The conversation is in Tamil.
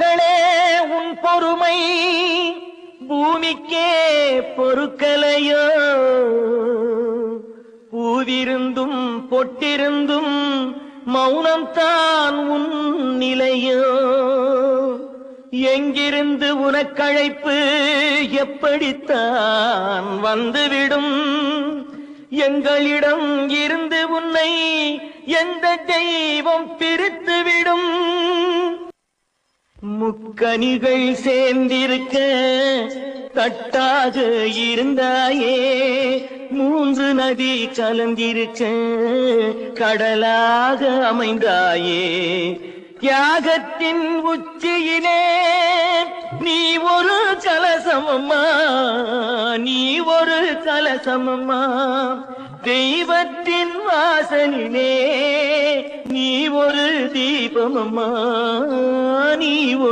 மகளே உன் பொறுமை பூமிக்கே பொறுக்கலையோ பூவிருந்தும் பொட்டிருந்தும் மௌனம்தான் உன் நிலையோ எங்கிருந்து உனக்கழைப்பு எப்படித்தான் வந்துவிடும் எங்களிடம் இருந்து உன்னை எந்த தெய்வம் பிரித்துவிடும் முக்கனிகள் சேர்ந்திருக்க தட்டாக இருந்தாயே மூன்று நதி கலந்திருக்க கடலாக அமைந்தாயே தியாகத்தின் உச்சியிலே நீ ஒரு கலசமம்மா நீ ஒரு கலசமம்மா தெய்வத்தின் வாசலிலே நீ ஒரு தீபமம்மா நீ